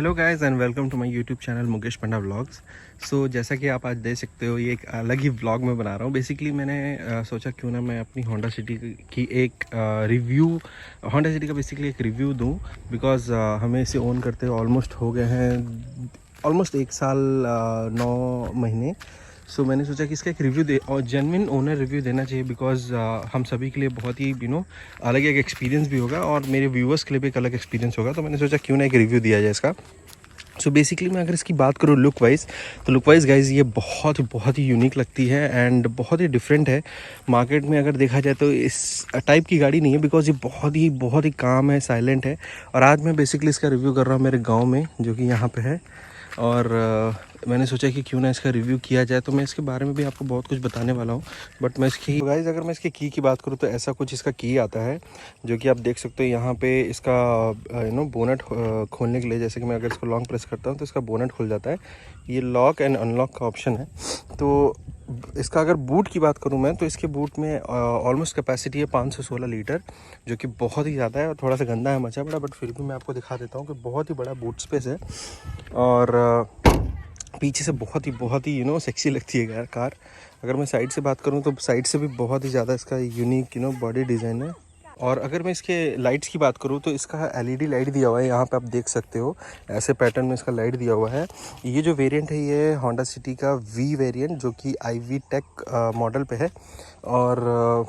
Hello guys and welcome to my YouTube channel Mukesh Panda vlogs. So जैसा कि आप आज देख सकते हो, ये एक अलग ही व्लॉग में बना रहा हूँ। बेसिकली मैंने सोचा क्यों ना मैं अपनी होंडा सिटी की एक रिव्यू, होंडा सिटी का बेसिकली एक रिव्यू दूँ, बिकॉज़ हमें इसे ओन करते हुए ऑलमोस्ट हो गए हैं ऑलमोस्ट 1 साल 9 महीने। सो मैंने सोचा कि इसका एक रिव्यू दे और जेन्युइन ओनर रिव्यू देना चाहिए, बिकॉज़ हम सभी के लिए बहुत ही अलग एक एक्सपीरियंस भी होगा और मेरे व्यूअर्स के लिए भी एक अलग एक्सपीरियंस होगा। तो मैंने सोचा क्यों ना एक रिव्यू दिया जाए इसका। सो बेसिकली मैं अगर इसकी बात करूँ लुक वाइज, तो लुक वाइज गाइज ये बहुत ही यूनिक लगती है एंड बहुत ही डिफरेंट है। मार्केट में अगर देखा जाए तो इस टाइप की गाड़ी नहीं है, बिकॉज ये बहुत ही काम है, साइलेंट है। और आज मैं बेसिकली इसका रिव्यू कर रहा हूँ मेरे गाँव में, जो कि यहाँ पे है। और मैंने सोचा कि क्यों ना इसका रिव्यू किया जाए, तो मैं इसके बारे में भी आपको बहुत कुछ बताने वाला हूँ। बट मैं इसकी गाइस अगर मैं इसके की बात करूँ तो ऐसा कुछ इसका की आता है, जो कि आप देख सकते हो यहाँ पे। इसका बोनट खोलने के लिए, जैसे कि मैं अगर इसको लॉन्ग प्रेस करता हूँ तो इसका बोनट खुल जाता है। ये लॉक एंड अनलॉक का ऑप्शन है। तो इसका अगर बूट की बात करूं मैं, तो इसके बूट में ऑलमोस्ट कैपेसिटी है 516 लीटर, जो कि बहुत ही ज़्यादा है और थोड़ा सा गंदा है, मचा बड़ा, बट फिर भी मैं आपको दिखा देता हूं कि बहुत ही बड़ा बूट स्पेस है। और पीछे से बहुत ही सेक्सी लगती है यार कार। अगर मैं साइड से बात करूं तो साइड से भी बहुत ही ज़्यादा इसका यूनिक बॉडी डिज़ाइन है। और अगर मैं इसके लाइट्स की बात करूं तो इसका एलईडी लाइट दिया हुआ है, यहाँ पे आप देख सकते हो। ऐसे पैटर्न में इसका लाइट दिया हुआ है। ये जो वेरिएंट है ये होंडा सिटी का वी वेरिएंट, जो कि IV टेक मॉडल पे है। और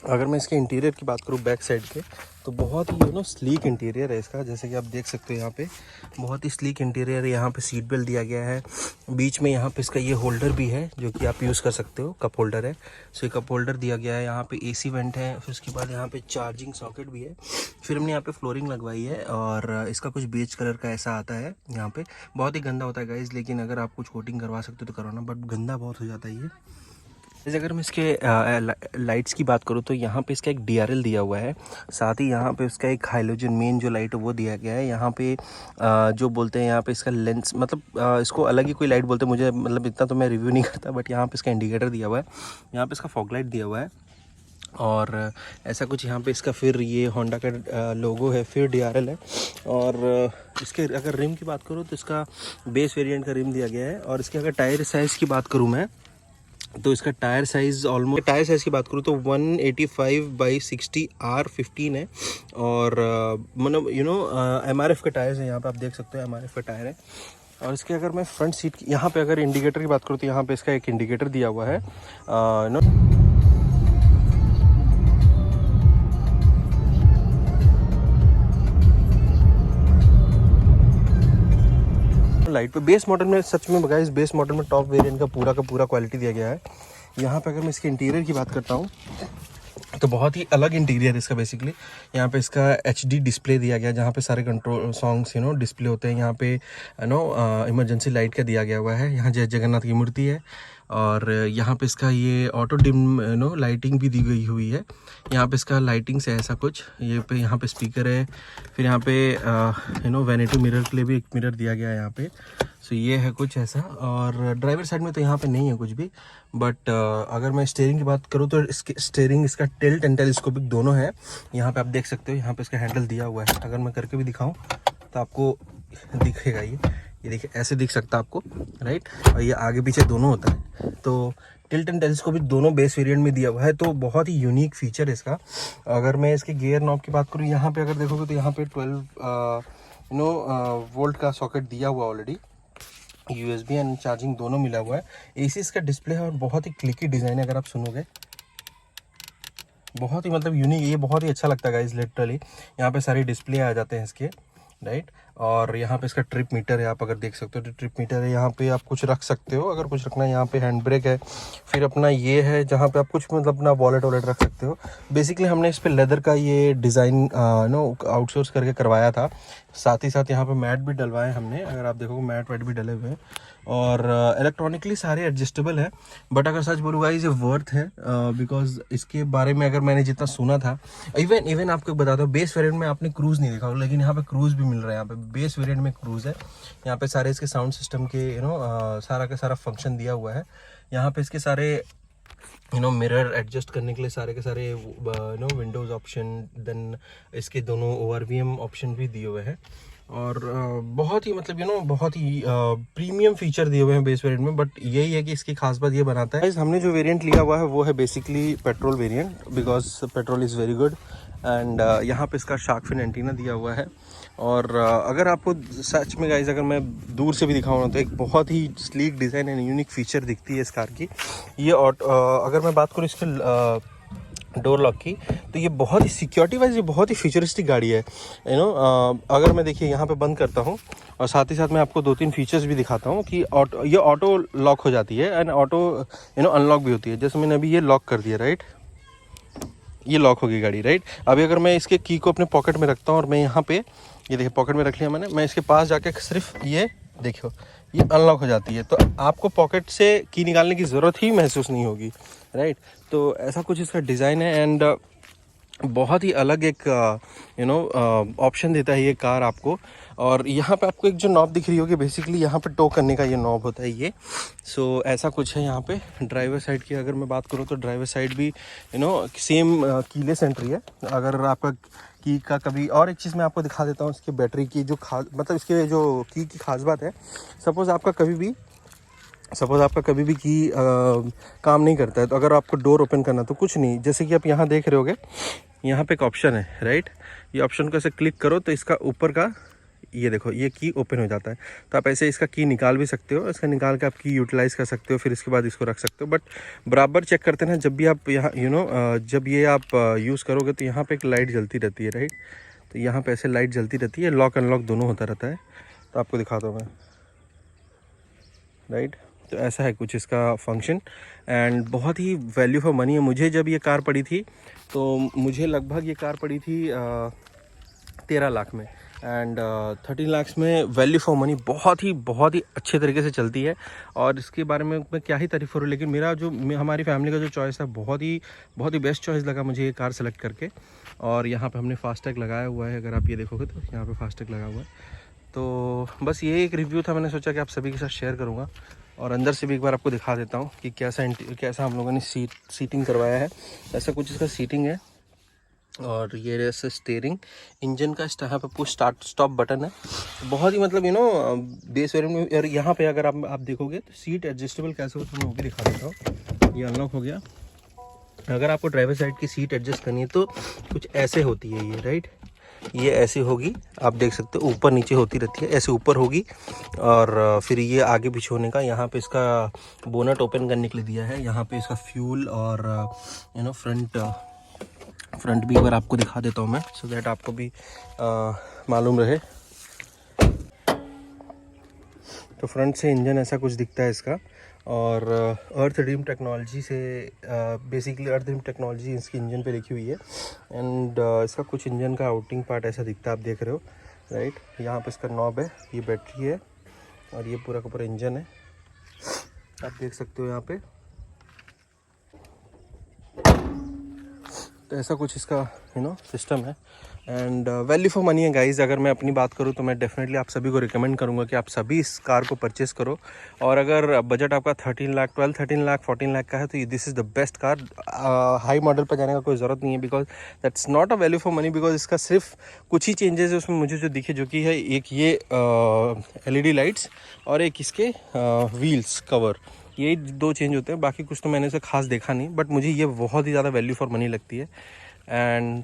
अगर मैं इसके इंटीरियर की बात करूँ बैक साइड के, तो बहुत ही स्लीक इंटीरियर है इसका। जैसे कि आप देख सकते हो यहाँ पे बहुत ही स्लीक इंटीरियर है। यहाँ पे सीट बेल्ट दिया गया है। बीच में यहाँ पे इसका ये होल्डर भी है, जो कि आप यूज़ कर सकते हो, कप होल्डर है। सो ये कप होल्डर दिया गया है। यहाँ पे AC वेंट है। फिर उसके बाद यहाँ पे चार्जिंग सॉकेट भी है। फिर हमने यहाँ पे फ्लोरिंग लगवाई है और इसका कुछ बेज कलर का ऐसा आता है। यहाँ पे बहुत ही गंदा होता है गाइज, लेकिन अगर आप कुछ कोटिंग करवा सकते हो तो करवाना, बट गंदा बहुत हो जाता है ये। जैसे अगर मैं इसके लाइट्स की बात करूँ तो यहाँ पे इसका एक DRL दिया हुआ है। साथ ही यहाँ पे इसका एक हाइलोजन मेन जो लाइट है वो दिया गया है। यहाँ पे जो बोलते हैं यहाँ पे इसका लेंस, मतलब इसको अलग ही कोई लाइट बोलते हैं, मुझे मतलब इतना तो मैं रिव्यू नहीं करता, बट यहाँ पे इसका इंडिकेटर दिया हुआ है। यहाँ पे इसका फॉग लाइट दिया हुआ है। और ऐसा कुछ यहाँ पे इसका फिर ये होंडा का लोगो है, फिर DRL है। और इसके अगर रिम की बात करूँ तो इसका बेस वेरिएंट का रिम दिया गया है। और इसके अगर टायर साइज़ की बात करूँ मैं, तो इसका टायर साइज़ की बात करूँ तो 185/60 R15 है। और मतलब MRF के टायर्स हैं। यहाँ पे आप देख सकते हो MRF का टायर है। और इसके अगर मैं फ्रंट सीट की, यहाँ पे अगर इंडिकेटर की बात करूँ तो यहाँ पे इसका एक इंडिकेटर दिया हुआ है। लाइट पे बेस मॉडल में, सच में गाइस बेस मॉडल में टॉप वेरिएंट का पूरा क्वालिटी दिया गया है। यहाँ पे अगर मैं इसके इंटीरियर की बात करता हूँ तो बहुत ही अलग इंटीरियर है इसका। बेसिकली यहाँ पे इसका HD डिस्प्ले दिया गया है, जहाँ पे सारे कंट्रोल सॉन्ग्स डिस्प्ले होते हैं। यहाँ पे इमरजेंसी लाइट का दिया गया हुआ है। यहाँ जय जगन्नाथ की मूर्ति है। और यहाँ पे इसका ये ऑटो डिम लाइटिंग भी दी गई हुई है। यहाँ पे इसका लाइटिंग से ऐसा कुछ, ये पे यहाँ पे स्पीकर है। फिर यहाँ पे वैनिटी मिरर के लिए भी एक मिरर दिया गया है यहाँ पे। सो ये है कुछ ऐसा। और ड्राइवर साइड में तो यहाँ पे नहीं है कुछ भी। बट अगर मैं स्टीयरिंग की बात करूँ तो इसके स्टीयरिंग इसका टिल्ट एंड टेलीस्कोपिक दोनों है। यहाँ पे आप देख सकते हो, यहाँ पे इसका हैंडल दिया हुआ है। अगर मैं करके भी दिखाऊं तो आपको दिखेगा ये देखिए, ऐसे दिख सकता है आपको, राइट। और ये आगे पीछे दोनों होता है। तो टिल्ट एंड टेलीस्कोपिक दोनों बेस वेरिएंट में दिया हुआ है, तो बहुत ही यूनिक फीचर है इसका। अगर मैं इसके गियर नॉब की बात करूँ, यहाँ पे अगर देखोगे तो यहाँ पे 12 वोल्ट का सॉकेट दिया हुआ ऑलरेडी। USB एंड चार्जिंग दोनों मिला हुआ है। AC इसका डिस्प्ले है और बहुत ही क्लिकी डिज़ाइन है। अगर आप सुनोगे बहुत ही मतलब यूनिक, ये बहुत ही अच्छा लगता है गाइस लिटरली। यहाँ पे सारे डिस्प्ले आ जाते हैं इसके, राइट। और यहाँ पे इसका ट्रिप मीटर है, आप अगर देख सकते हो तो ट्रिप मीटर है। यहाँ पे आप कुछ रख सकते हो अगर कुछ रखना है। यहाँ पे हैंड ब्रेक है। फिर अपना ये है जहाँ पे आप कुछ मतलब अपना वॉलेट रख सकते हो। बेसिकली हमने इस पे लेदर का ये डिज़ाइन आउटसोर्स करके करवाया था। साथ ही साथ यहाँ पे मैट भी डलवाए हमने, अगर आप देखोगे मैट वैट भी डले हुए हैं। और इलेक्ट्रॉनिकली सारे एडजस्टेबल है। बट अगर सच बोलूँ गाइस ये वर्थ है, बिकॉज इसके बारे में अगर मैंने जितना सुना था, इवन आपको बताता हूँ, बेस वेरिएंट में आपने क्रूज़ नहीं देखा, लेकिन यहाँ पे क्रूज़ भी मिल रहा है। यहाँ पे बेस वेरिएंट में क्रूज़ है। यहाँ पे सारे इसके साउंड सिस्टम के सारा का सारा फंक्शन दिया हुआ है। यहाँ पे इसके सारे मिरर एडजस्ट करने के लिए सारे के सारे विंडोज़ ऑप्शन, देन इसके दोनों ORVM ऑप्शन भी दिए हुए हैं। और बहुत ही मतलब बहुत ही प्रीमियम फीचर दिए हुए हैं बेस वेरिएंट में। बट यही है कि इसकी खास बात ये बनाता है, हमने जो वेरिएंट लिया हुआ है वो है basically petrol variant, because petrol is very good. And यहाँ पे इसका शार्क फिन एंटीना दिया हुआ है। और अगर आपको सच में गाइस, अगर मैं दूर से भी दिखाऊँ तो एक बहुत ही sleek design and unique feature दिखती है इस कार की। ये अगर मैं बात करूँ इसके डोर लॉक की, तो ये बहुत ही सिक्योरिटी वाइज ये बहुत ही फ्यूचरिस्टिक गाड़ी है। अगर मैं देखिए यहाँ पे बंद करता हूँ और साथ ही साथ मैं आपको 2-3 फीचर्स भी दिखाता हूँ कि ये ऑटो लॉक हो जाती है एंड ऑटो अनलॉक भी होती है। जैसे मैंने अभी ये लॉक कर दिया, राइट, ये लॉक होगी गाड़ी, राइट। अभी अगर मैं इसके की को अपने पॉकेट में रखता हूँ और मैं यहाँ पे, ये देखिए पॉकेट में रख लिया मैंने, मैं इसके पास जाके सिर्फ ये देखो ये अनलॉक हो जाती है। तो आपको पॉकेट से की निकालने की ज़रूरत ही महसूस नहीं होगी, राइट। तो ऐसा कुछ इसका डिज़ाइन है एंड बहुत ही अलग एक ऑप्शन देता है ये कार आपको। और यहाँ पे आपको एक जो नॉब दिख रही होगी, बेसिकली यहाँ पे टो करने का ये नॉब होता है ये। सो ऐसा कुछ है यहाँ पे। ड्राइवर साइड की अगर मैं बात करूँ तो ड्राइवर साइड भी सेम कीलेस एंट्री है। अगर आपका की का कभी, और एक चीज़ मैं आपको दिखा देता हूँ इसकी बैटरी की जो मतलब इसके जो की खास बात है, सपोज़ आपका कभी भी की काम नहीं करता है, तो अगर आपको डोर ओपन करना तो कुछ नहीं, जैसे कि आप यहाँ देख रहे होगे, यहाँ पे एक ऑप्शन है, राइट। ये ऑप्शन को ऐसे क्लिक करो तो इसका ऊपर का ये देखो ये की ओपन हो जाता है। तो आप ऐसे इसका की निकाल भी सकते हो, इसका निकाल के आप की यूटिलाइज़ कर सकते हो, फिर इसके बाद इसको रख सकते हो। बट बराबर चेक करते हैं जब भी आप यहाँ जब ये आप यूज़ करोगे तो यहाँ पे एक लाइट जलती रहती है, राइट। तो यहाँ पे ऐसे लाइट जलती रहती है, लॉक अनलॉक दोनों होता रहता है। तो आपको दिखाता हूँ मैं, राइट। तो ऐसा है कुछ इसका फंक्शन एंड बहुत ही वैल्यू फॉर मनी है। मुझे जब ये कार पड़ी थी तो मुझे लगभग ये कार पड़ी थी 13 लाख में, एंड 13 लाख में वैल्यू फॉर मनी बहुत ही अच्छे तरीके से चलती है। और इसके बारे में मैं क्या ही तारीफ़ करूँ, लेकिन हमारी फैमिली का जो चॉइस था बहुत ही बेस्ट चॉइस लगा मुझे ये कार सेलेक्ट करके। और यहाँ पे हमने फास्टैग लगाया हुआ है, अगर आप ये देखोगे तो यहाँ पे फास्टैग लगा हुआ है। तो बस ये एक रिव्यू था, मैंने सोचा कि आप सभी के साथ शेयर करूँगा। और अंदर से भी एक बार आपको दिखा देता हूँ कि कैसा हम लोगों ने सीटिंग करवाया है। ऐसा कुछ इसका सीटिंग है। और ये जैसे स्टीयरिंग, इंजन का यहाँ पे पुश स्टार्ट स्टॉप बटन है। बहुत ही मतलब बेस वेरिएंट में। और यहाँ पे अगर आप देखोगे तो सीट एडजस्टेबल कैसे होता है मैं वो भी दिखा देता हूँ। ये अनलॉक हो गया। अगर आपको ड्राइवर साइड की सीट एडजस्ट करनी है तो कुछ ऐसे होती है ये, राइट। ये ऐसे होगी, आप देख सकते हो ऊपर नीचे होती रहती है, ऐसे ऊपर होगी। और फिर ये आगे पीछे होने का, यहाँ पे इसका बोनट ओपन करने के लिए दिया है। यहाँ पे इसका फ्यूल और फ्रंट भी एक बार आपको दिखा देता हूँ मैं, सो दैट आपको भी मालूम रहे। तो फ्रंट से इंजन ऐसा कुछ दिखता है इसका। और अर्थ ड्रीम टेक्नोलॉजी से बेसिकली अर्थ ड्रीम टेक्नोलॉजी इसकी इंजन पे लिखी हुई है। एंड इसका कुछ इंजन का आउटिंग पार्ट ऐसा दिखता है, आप देख रहे हो, राइट। यहाँ पे इसका नॉब है, ये बैटरी है और ये पूरा का पूरा इंजन है, आप देख सकते हो यहाँ पे। तो ऐसा कुछ इसका सिस्टम है एंड वैल्यू फॉर मनी है गाइज। अगर मैं अपनी बात करूँ तो मैं डेफिनेटली आप सभी को रिकमेंड करूँगा कि आप सभी इस कार को परचेस करो। और अगर बजट आपका 13 लाख 14 लाख का है तो this is the best car. High model पर जाने का कोई ज़रूरत नहीं है, because that's not a value for money. Because इसका सिर्फ कुछ ही चेंजेस है उसमें मुझे जो दिखे, जो कि है एक ये LED लाइट्स और एक इसके व्हील्स कवर, ये 2 चेंज होते हैं। बाकी कुछ तो मैंने इसे खास देखा नहीं, बट मुझे ये बहुत ही ज़्यादा वैल्यू फॉर मनी लगती है। And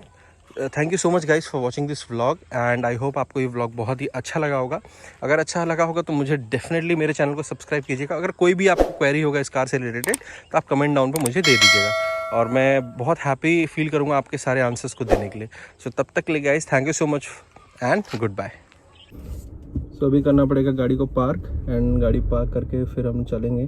thank you so much guys for watching this vlog and I hope आपको ये व्लॉग बहुत ही अच्छा लगा होगा। अगर अच्छा लगा होगा तो मुझे डेफिनेटली मेरे चैनल को सब्सक्राइब कीजिएगा। अगर कोई भी आपको क्वेरी होगा इस कार से रिलेटेड तो आप कमेंट डाउन पे मुझे दे दीजिएगा और मैं बहुत हैप्पी फील करूँगा आपके सारे आंसर्स को देने के लिए। सो तब तक के लिए guys thank you so much and goodbye. So अभी करना पड़ेगा गाड़ी को पार्क, एंड गाड़ी पार्क करके फिर हम चलेंगे।